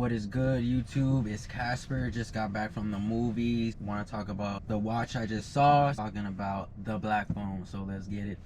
What is good, YouTube? It's Casper. Just got back from the movies. Want to talk about the watch I just saw. Talking about The Black Phone. So let's get it.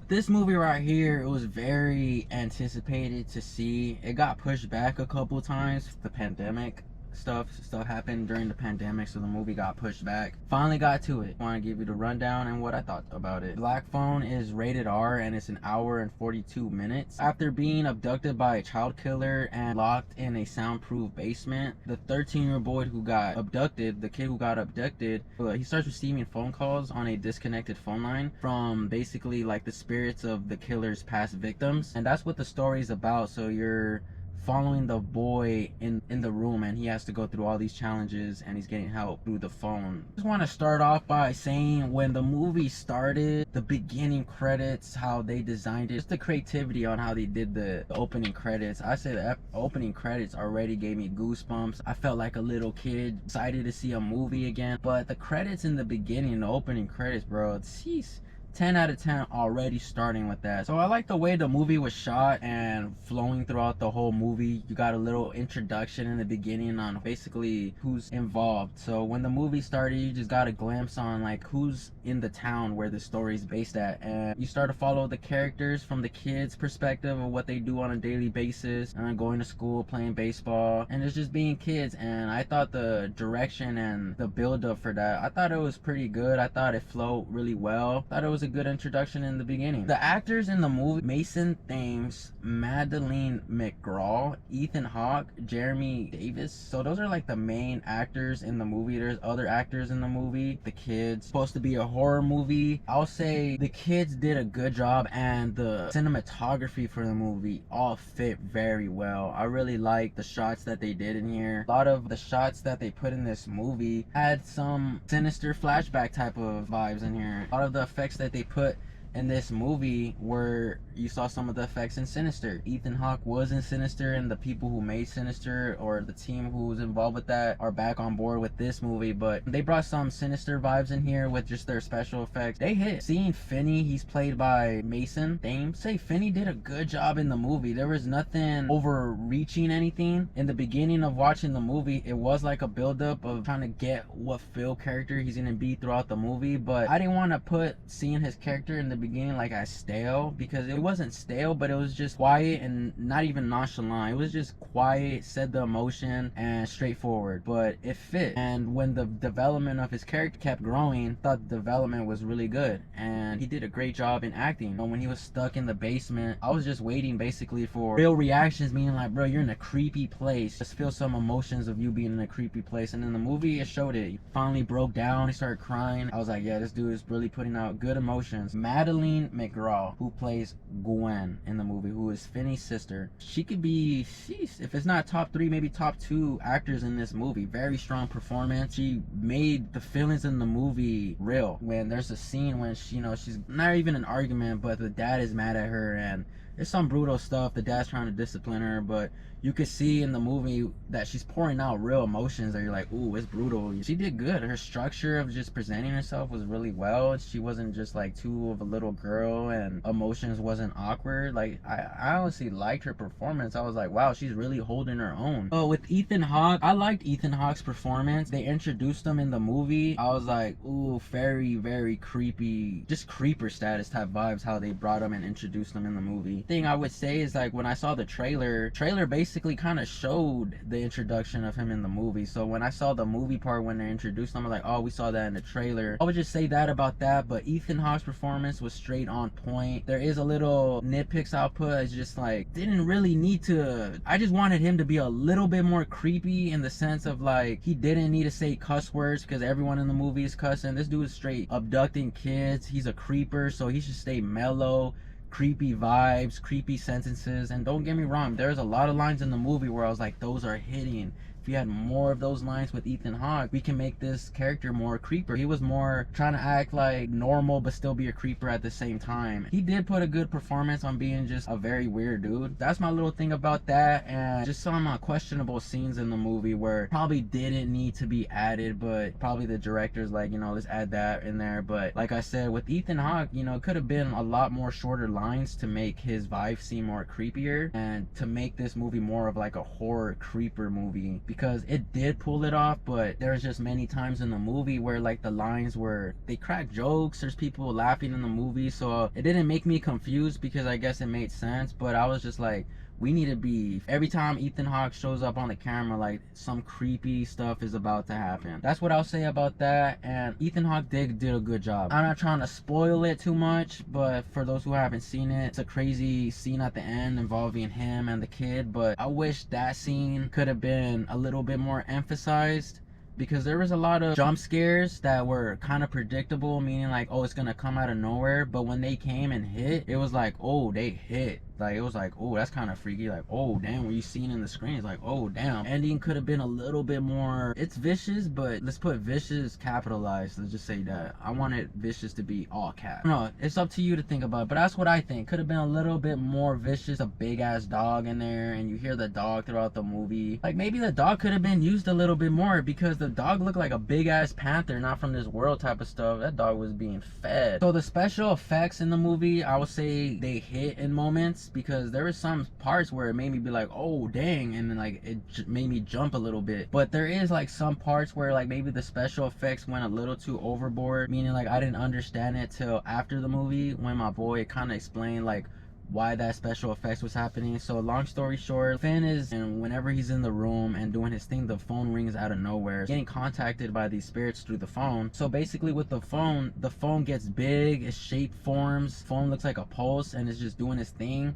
This movie right here, it was very anticipated to see. It got pushed back a couple times. The pandemic stuff happened during the pandemic, so the movie got pushed back. Finally got to it. I want to give you the rundown and what I thought about it. Black Phone is rated R and it's an hour and 42 minutes. After being abducted by a child killer and locked in a soundproof basement, the 13-year-old boy who got abducted, the kid who got abducted, he starts receiving phone calls on a disconnected phone line from basically like the spirits of the killer's past victims, and that's what the story is about. So you're following the boy in the room, and he has to go through all these challenges, and he's getting help through the phone. Just want to start off by saying, when the movie started, the beginning credits, how they designed it, just the creativity on how they did the opening credits. I said the opening credits already gave me goosebumps. I felt like a little kid excited to see a movie again. But the credits in the beginning, the opening credits, bro, jeez, 10 out of 10 already starting with that. So I like the way the movie was shot and flowing throughout the whole movie. You got a little introduction in the beginning on basically who's involved. So when the movie started, you just got a glimpse on like who's in the town where the story's based at, and you start to follow the characters from the kids' perspective of what they do on a daily basis, and going to school, playing baseball, and it's just being kids. And I thought the direction and the build up for that, I thought it was pretty good. I thought it flowed really well. I thought it was a good introduction in the beginning. The actors in the movie: Mason Thames, Madeleine McGraw, Ethan Hawke, Jeremy Davies. So those are like the main actors in the movie. There's other actors in the movie. The kids, supposed to be a horror movie. I'll say the kids did a good job, and the cinematography for the movie all fit very well. I really like the shots that they did in here. A lot of the shots that they put in this movie had some sinister flashback type of vibes in here. A lot of the effects that they put in this movie were, you saw some of the effects in Sinister. Ethan Hawke was in Sinister, and the people who made Sinister, or the team who was involved with that, are back on board with this movie. But they brought some Sinister vibes in here with just their special effects. They hit. Seeing Finney, he's played by Mason Thames. Say Finney did a good job in the movie. There was nothing overreaching anything. In the beginning of watching the movie, it was like a build-up of trying to get what Phil character he's gonna be throughout the movie, but I didn't want to put seeing his character in the beginning like as stale, because it wasn't stale, but it was just quiet and not even nonchalant. It was just quiet, said the emotion, and straightforward, but it fit. And when the development of his character kept growing, I thought the development was really good, and he did a great job in acting. When he was stuck in the basement, I was just waiting basically for real reactions, meaning like, bro, you're in a creepy place, just feel some emotions of you being in a creepy place. And in the movie, it showed it. He finally broke down, he started crying. I was like, yeah, this dude is really putting out good emotions. Madeleine McGraw, who plays Gwen in the movie, who is Finney's sister, she could be, if it's not top 3, maybe top 2 actors in this movie. Very strong performance. She made the feelings in the movie real. When there's a scene when she, she's not even an argument, but the dad is mad at her, and there's some brutal stuff. The dad's trying to discipline her, but you could see in the movie that she's pouring out real emotions that you're like, ooh, it's brutal. She did good. Her structure of just presenting herself was really well. She wasn't just like too of a little girl, and emotions wasn't awkward. Like, I honestly liked her performance. I was like, wow, she's really holding her own. But with Ethan Hawke, I liked Ethan Hawke's performance. They introduced him in the movie. I was like, ooh, very, very creepy, just creeper status type vibes, how they brought him and introduced him in the movie. Thing I would say is, like, when I saw the trailer basically kind of showed the introduction of him in the movie. So when I saw the movie part, when they introduced him, I was like, oh, we saw that in the trailer. I would just say that about that. But Ethan Hawke's performance was straight on point. There is a little nitpicks I'll put. It's just like, didn't really need to, I just wanted him to be a little bit more creepy, in the sense of like, he didn't need to say cuss words, because everyone in the movie is cussing. This dude is straight abducting kids. He's a creeper, so he should stay mellow. Creepy vibes, creepy sentences. And don't get me wrong, there's a lot of lines in the movie where I was like, those are hitting. we had more of those lines with Ethan Hawke, we can make this character more creeper. He was more trying to act like normal but still be a creeper at the same time. He did put a good performance on being just a very weird dude. That's my little thing about that. And just some questionable scenes in the movie where probably didn't need to be added, but probably the director's like, you know, let's add that in there. But like I said, with Ethan Hawke, you know, it could have been a lot more shorter lines to make his vibe seem more creepier and to make this movie more of like a horror creeper movie, because it did pull it off. But there's just many times in the movie where like the lines were, they crack jokes, there's people laughing in the movie, so it didn't make me confused because I guess it made sense. But I was just like, we need to be, every time Ethan Hawke shows up on the camera, like some creepy stuff is about to happen. That's what I'll say about that. And Ethan Hawke did a good job. I'm not trying to spoil it too much, but for those who haven't seen it, it's a crazy scene at the end involving him and the kid. But I wish that scene could have been a little bit more emphasized, because there was a lot of jump scares that were kind of predictable, meaning like, oh, it's gonna come out of nowhere. But when they came and hit, it was like, oh, they hit. Like, it was like, oh, that's kind of freaky. Like, oh, damn, what you seen in the screen? It's like, oh, damn. Ending could have been a little bit more, it's vicious, but let's put vicious capitalized. Let's just say that. I wanted vicious to be all cap. No, it's up to you to think about it, but that's what I think. Could have been a little bit more vicious. A big ass dog in there, and you hear the dog throughout the movie. Like, maybe the dog could have been used a little bit more, because the dog looked like a big ass panther, not from this world type of stuff. That dog was being fed. So the special effects in the movie, I would say they hit in moments, because there were some parts where it made me be like, oh dang, and then like it made me jump a little bit. But there is like some parts where like maybe the special effects went a little too overboard, meaning like I didn't understand it till after the movie when my boy kind of explained like why that special effects was happening. So long story short, Finn is, and whenever he's in the room and doing his thing, the phone rings out of nowhere, getting contacted by these spirits through the phone. So basically with the phone gets big, its shape forms, phone looks like a pulse, and it's just doing its thing.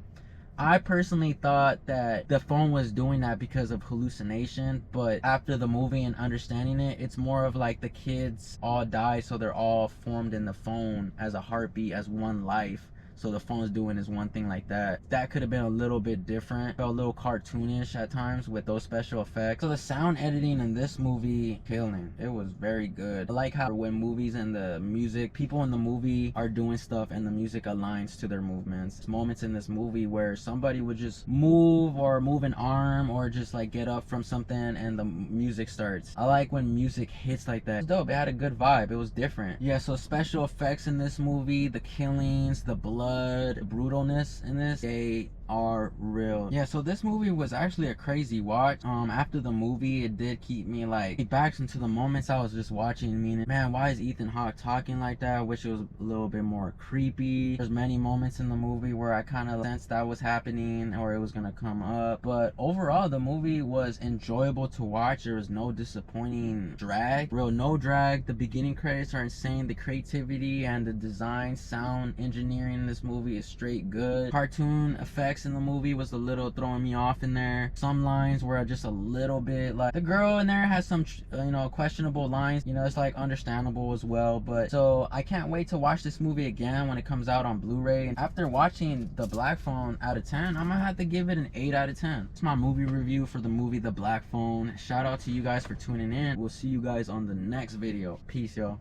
I personally thought that the phone was doing that because of hallucination, but after the movie and understanding it, it's more of like the kids all died, so they're all formed in the phone as a heartbeat, as one life. So the phone's doing is one thing like that. That could have been a little bit different. Felt a little cartoonish at times with those special effects. So the sound editing in this movie, killing. It was very good. I like how when movies and the music, people in the movie are doing stuff and the music aligns to their movements. There's moments in this movie where somebody would just move or move an arm or just like get up from something and the music starts. I like when music hits like that. It's dope. It had a good vibe. It was different. Yeah, so special effects in this movie, the killings, the blood, brutalness in this, they are real. Yeah, so this movie was actually a crazy watch. After the movie, it did keep me like back into the moments I was just watching, meaning, man, why is Ethan Hawke talking like that? I wish it was a little bit more creepy. There's many moments in the movie where I kind of sensed that was happening or it was gonna come up. But overall, the movie was enjoyable to watch. There was no disappointing drag. Real no drag. The beginning credits are insane. The creativity and the design, sound engineering in this movie is straight good. Cartoon effects in the movie was a little throwing me off in there. Some lines were just a little bit like, the girl in there has some you know, questionable lines, you know, it's like understandable as well. But so I can't wait to watch this movie again when it comes out on Blu-ray. And after watching The Black Phone, out of 10 I'm gonna have to give it an 8 out of 10. It's my movie review for the movie The Black Phone. Shout out to you guys for tuning in. We'll see you guys on the next video. Peace, y'all.